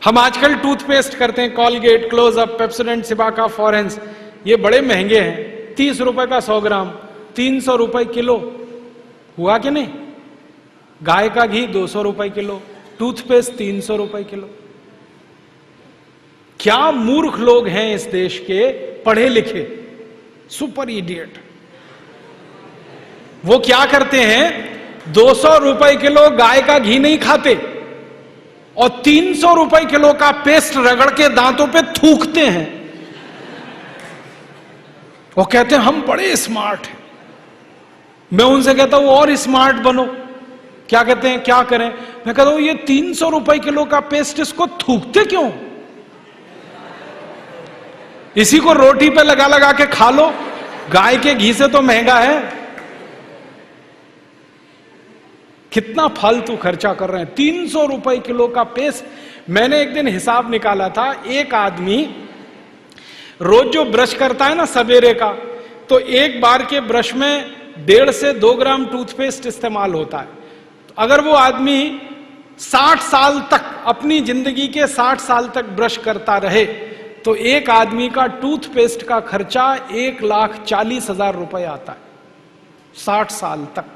हम आजकल टूथपेस्ट करते हैं, कॉलगेट, क्लोजअप, पेप्सोडेंट, सिबाका, फॉरेंस, ये बड़े महंगे हैं। 30 रुपए का 100 ग्राम, 300 रुपए किलो, हुआ कि नहीं? गाय का घी 200 रुपए किलो, टूथपेस्ट 300 रुपए किलो। क्या मूर्ख लोग हैं इस देश के, पढ़े लिखे, सुपर इडियट। वो क्या करते हैं, 200 रुपए किलो गाय का घी नहीं खाते और 300 रुपए किलो का पेस्ट रगड़ के दांतों पे थूकते हैं। वो कहते हैं हम बड़े स्मार्ट हैं। मैं उनसे कहता हूं और स्मार्ट बनो। क्या कहते हैं, क्या करें? मैं कहता हूं ये 300 रुपए किलो का पेस्ट, इसको थूकते क्यों? इसी को रोटी पे लगा लगा के खा लो, गाय के घी से तो महंगा है। कितना फालतू खर्चा कर रहे हैं। 300 रुपए किलो का पेस्ट। मैंने एक दिन हिसाब निकाला था, एक आदमी रोज जो ब्रश करता है ना सवेरे का, तो एक बार के ब्रश में 1.5 से 2 ग्राम टूथपेस्ट इस्तेमाल होता है। तो अगर वो आदमी 60 साल तक, अपनी जिंदगी के 60 साल तक ब्रश करता रहे, तो एक आदमी का टूथपेस्ट का खर्चा 1,40,000 रुपए आता है 60 साल तक।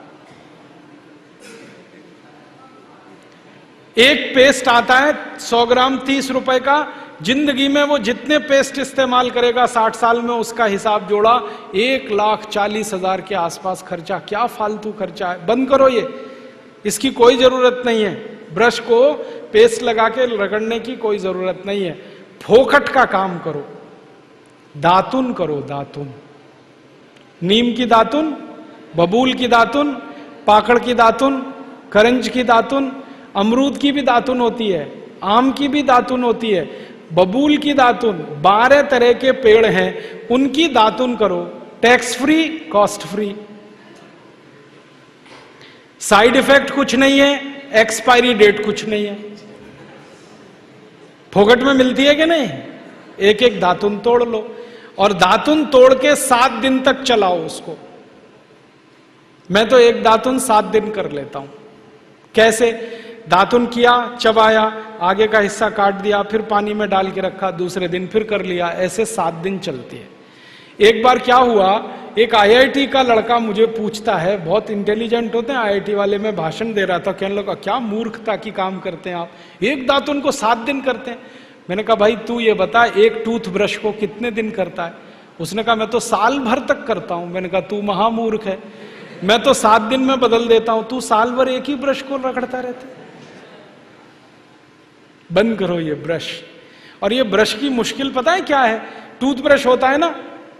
एक पेस्ट आता है 100 ग्राम 30 रुपए का। जिंदगी में वो जितने पेस्ट इस्तेमाल करेगा 60 साल में, उसका हिसाब जोड़ा 1,40,000 के आसपास खर्चा। क्या फालतू खर्चा है, बंद करो ये, इसकी कोई जरूरत नहीं है। ब्रश को पेस्ट लगा के रगड़ने की कोई जरूरत नहीं है। फोकट का काम करो, दातुन करो, दातुन। नीम की दातुन, बबूल की दातुन, पाकड़ की दातुन, करंज की दातुन, अमरूद की भी दातुन होती है, आम की भी दातुन होती है, बबूल की दातुन, 12 तरह के पेड़ हैं, उनकी दातुन करो। Tax free, cost free, side effect कुछ नहीं है, एक्सपायरी डेट कुछ नहीं है। फोकट में मिलती है कि नहीं? एक एक दातुन तोड़ लो और दातुन तोड़ के 7 दिन तक चलाओ उसको। मैं तो एक दातुन 7 दिन कर लेता हूं। कैसे? दातुन किया, चबाया, आगे का हिस्सा काट दिया, फिर पानी में डाल के रखा, दूसरे दिन फिर कर लिया, ऐसे 7 दिन चलती है। एक बार क्या हुआ, एक आईआईटी का लड़का मुझे पूछता है, बहुत इंटेलिजेंट होते हैं आईआईटी वाले, मैं भाषण दे रहा था, कहने लगा क्या मूर्खता की काम करते हैं आप, एक दातुन को 7 दिन करते हैं। मैंने कहा भाई तू ये बता, एक टूथब्रश को कितने दिन करता है? उसने कहा मैं तो साल भर तक करता हूं। मैंने कहा तू महामूर्ख है, मैं तो 7 दिन में बदल देता हूं, तू साल भर एक ही ब्रश को रगड़ता रहता है। बंद करो ये ब्रश। और ये ब्रश की मुश्किल पता है क्या है? टूथब्रश होता है ना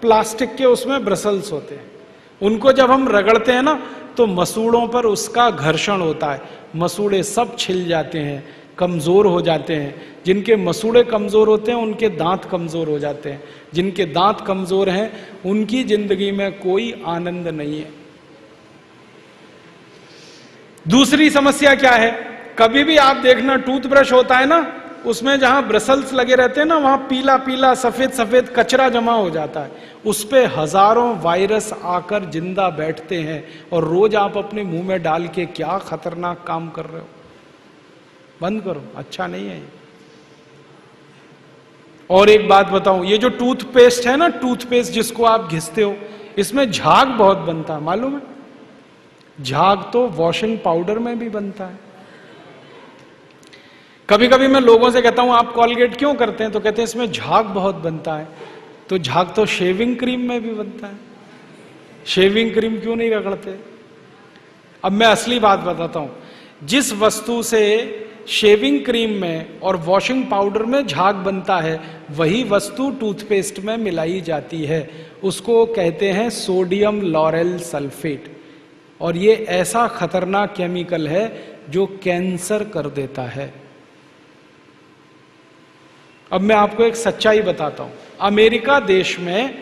प्लास्टिक के, उसमें ब्रसल्स होते हैं, उनको जब हम रगड़ते हैं ना तो मसूड़ों पर उसका घर्षण होता है, मसूड़े सब छिल जाते हैं, कमजोर हो जाते हैं। जिनके मसूड़े कमजोर होते हैं उनके दांत कमजोर हो जाते हैं, जिनके दांत कमजोर हैं उनकी जिंदगी में कोई आनंद नहीं है। दूसरी समस्या क्या है? कभी भी आप देखना टूथब्रश होता है ना, उसमें जहां ब्रसल्स लगे रहते हैं ना, वहां पीला पीला सफेद सफेद कचरा जमा हो जाता है, उस पे हजारों वायरस आकर जिंदा बैठते हैं और रोज आप अपने मुंह में डाल के क्या खतरनाक काम कर रहे हो। बंद करो, अच्छा नहीं है ये। और एक बात बताऊं, ये जो टूथपेस्ट है ना, टूथपेस्ट जिसको आप घिसते हो, इसमें झाग बहुत बनता है, मालूम है? झाग तो वॉशिंग पाउडर में भी बनता है। कभी कभी मैं लोगों से कहता हूं आप कॉलगेट क्यों करते हैं, तो कहते हैं इसमें झाग बहुत बनता है। तो झाग तो शेविंग क्रीम में भी बनता है, शेविंग क्रीम क्यों नहीं रगड़ते? अब मैं असली बात बताता हूं, जिस वस्तु से शेविंग क्रीम में और वॉशिंग पाउडर में झाग बनता है, वही वस्तु टूथपेस्ट में मिलाई जाती है। उसको कहते हैं सोडियम लॉरेल सल्फेट, और ये ऐसा खतरनाक केमिकल है जो कैंसर कर देता है। अब मैं आपको एक सच्चाई बताता हूं। अमेरिका देश में,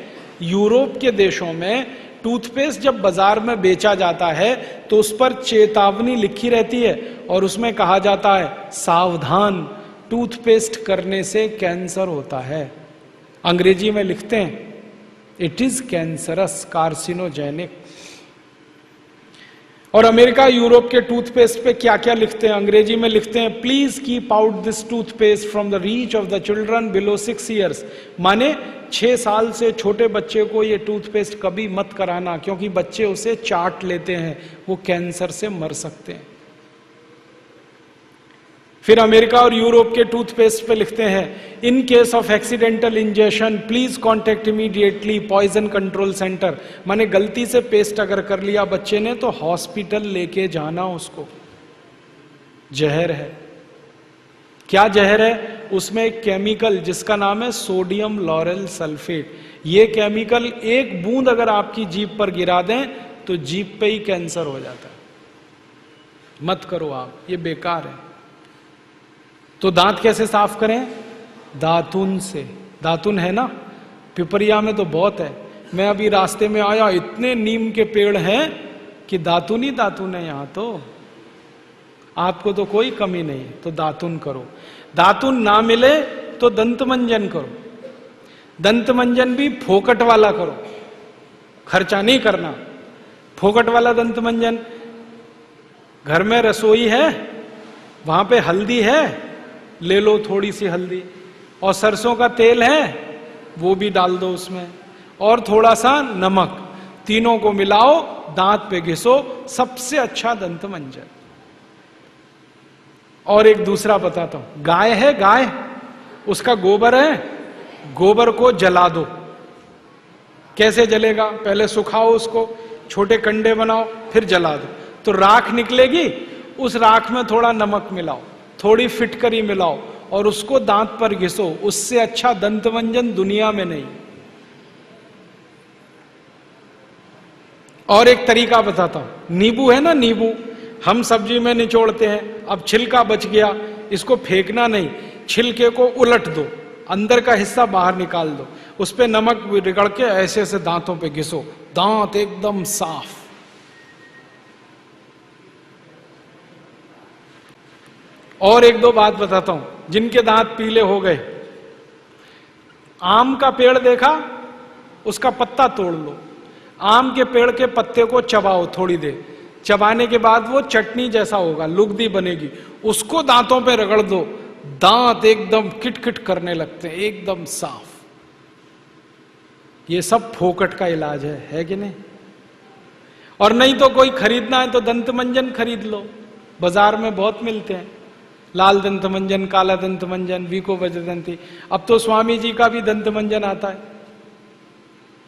यूरोप के देशों में टूथपेस्ट जब बाजार में बेचा जाता है तो उस पर चेतावनी लिखी रहती है और उसमें कहा जाता है सावधान, टूथपेस्ट करने से कैंसर होता है। अंग्रेजी में लिखते हैं इट इज कैंसरस, कार्सिनोजेनिक। और अमेरिका यूरोप के टूथपेस्ट पे क्या क्या लिखते हैं, अंग्रेजी में लिखते हैं, please keep out this toothpaste from the reach of the children below 6 years। माने 6 साल से छोटे बच्चे को ये टूथपेस्ट कभी मत कराना, क्योंकि बच्चे उसे चाट लेते हैं, वो कैंसर से मर सकते हैं। फिर अमेरिका और यूरोप के टूथपेस्ट पे लिखते हैं, in case of accidental injection please contact immediately poison control centre. माने गलती से पेस्ट अगर कर लिया बच्चे ने तो हॉस्पिटल लेके जाना उसको। जहर है। क्या जहर है? उसमें एक केमिकल जिसका नाम है सोडियम लॉरेल सल्फेट। ये केमिकल एक बूंद अगर आपकी जीभ पर गिरा दें तो जीभ पे ही कैंसर हो जाता है। मत करो आप, ये बेकार है। तो दांत कैसे साफ करें? दातुन से। दातुन है ना, पिपरिया में तो बहुत है। मैं अभी रास्ते में आया, इतने नीम के पेड़ हैं कि दातुन ही दातुन है यहां। तो आपको तो कोई कमी नहीं, तो दातुन करो। दातुन ना मिले तो दंत मंजन करो। दंत मंजन भी फोकट वाला करो, खर्चा नहीं करना। फोकट वाला दंत मंजन, घर में रसोई है, वहां पे हल्दी है, ले लो थोड़ी सी हल्दी, और सरसों का तेल है वो भी डाल दो उसमें, और थोड़ा सा नमक, तीनों को मिलाओ, दांत पे घिसो, सबसे अच्छा दंत मंजन। और एक दूसरा बताता हूं, गाय है, गाय, उसका गोबर है, गोबर को जला दो। कैसे जलेगा? पहले सुखाओ उसको, छोटे कंडे बनाओ, फिर जला दो, तो राख निकलेगी। उस राख में थोड़ा नमक मिलाओ, थोड़ी फिटकरी मिलाओ, और उसको दांत पर घिसो। उससे अच्छा दंतमंजन दुनिया में नहीं। और एक तरीका बताता हूं, नींबू है ना, नींबू हम सब्जी में निचोड़ते हैं। अब छिलका बच गया, इसको फेंकना नहीं, छिलके को उलट दो, अंदर का हिस्सा बाहर निकाल दो, उस पे नमक रगड़ के ऐसे ऐसे दांतों पे घिसो, दांत एकदम साफ। और एक दो बात बताता हूं, जिनके दांत पीले हो गए, आम का पेड़ देखा, उसका पत्ता तोड़ लो, आम के पेड़ के पत्ते को चबाओ थोड़ी देर, चबाने के बाद वो चटनी जैसा होगा, लुगदी बनेगी, उसको दांतों पे रगड़ दो, दांत एकदम किटकिट करने लगते हैं, एकदम साफ। ये सब फोकट का इलाज है कि नहीं? और नहीं तो कोई खरीदना है तो दंत मंजन खरीद लो, बाजार में बहुत मिलते हैं, लाल दंत मंजन, काला दंत मंजन, वीको वज्रदंती। अब तो स्वामी जी का भी दंत मंजन आता है,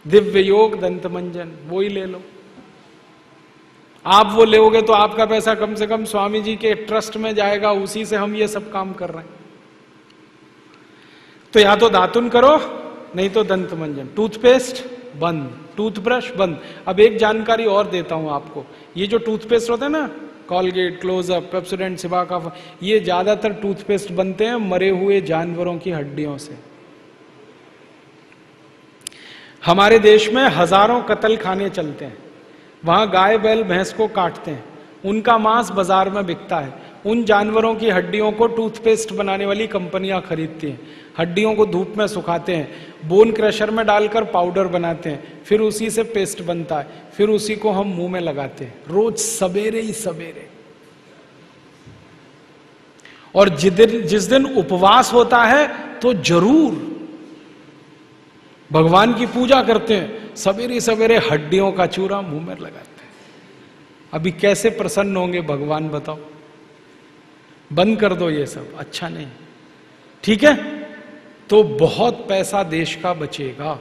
दिव्य योग दंत मंजन, वो ही ले लो। आप वो लोगे तो आपका पैसा कम से कम स्वामी जी के ट्रस्ट में जाएगा, उसी से हम ये सब काम कर रहे हैं। तो या तो दातुन करो, नहीं तो दंत मंजन। टूथपेस्ट बंद, टूथब्रश बंद। अब एक जानकारी और देता हूं आपको, ये जो टूथपेस्ट होता है ना, कॉलगेट, क्लोजअप, पेप्सोडेंट, सिबाका, ये ज्यादातर टूथपेस्ट बनते हैं मरे हुए जानवरों की हड्डियों से। हमारे देश में हजारों कत्ल खाने चलते हैं, वहां गाय बैल भैंस को काटते हैं, उनका मांस बाजार में बिकता है। उन जानवरों की हड्डियों को टूथपेस्ट बनाने वाली कंपनियां खरीदती हैं, हड्डियों को धूप में सुखाते हैं, बोन क्रशर में डालकर पाउडर बनाते हैं, फिर उसी से पेस्ट बनता है, फिर उसी को हम मुंह में लगाते हैं रोज सवेरे ही सवेरे। और जिस दिन उपवास होता है तो जरूर भगवान की पूजा करते हैं, सवेरे सवेरे हड्डियों का चूरा मुंह में लगाते हैं। अभी कैसे प्रसन्न होंगे भगवान बताओ? बंद कर दो ये सब, अच्छा नहीं, ठीक है? तो बहुत पैसा देश का बचेगा।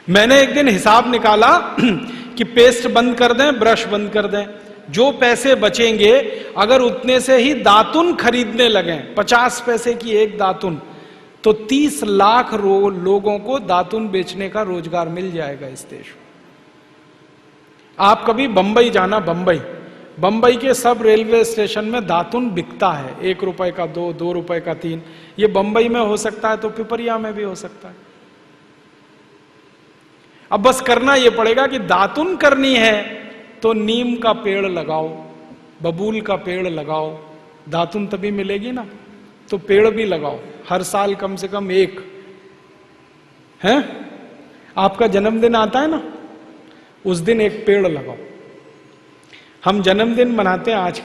मैंने एक दिन हिसाब निकाला कि पेस्ट बंद कर दें, ब्रश बंद कर दें, जो पैसे बचेंगे अगर उतने से ही दातुन खरीदने लगे, 50 पैसे की एक दातुन, तो 30 लाख लोगों को दातुन बेचने का रोजगार मिल जाएगा इस देश में। आप कभी बंबई जाना, बंबई के सब रेलवे स्टेशन में दातुन बिकता है, 1 रुपए का 2, 2 रुपए का 3। ये बंबई में हो सकता है तो पिपरिया में भी हो सकता है। अब बस करना यह पड़ेगा कि दातुन करनी है तो नीम का पेड़ लगाओ, बबूल का पेड़ लगाओ, दातुन तभी मिलेगी ना। तो पेड़ भी लगाओ, हर साल कम से कम एक है। आपका जन्मदिन आता है ना, उस दिन एक पेड़ लगाओ। हम जन्मदिन मनाते हैं आज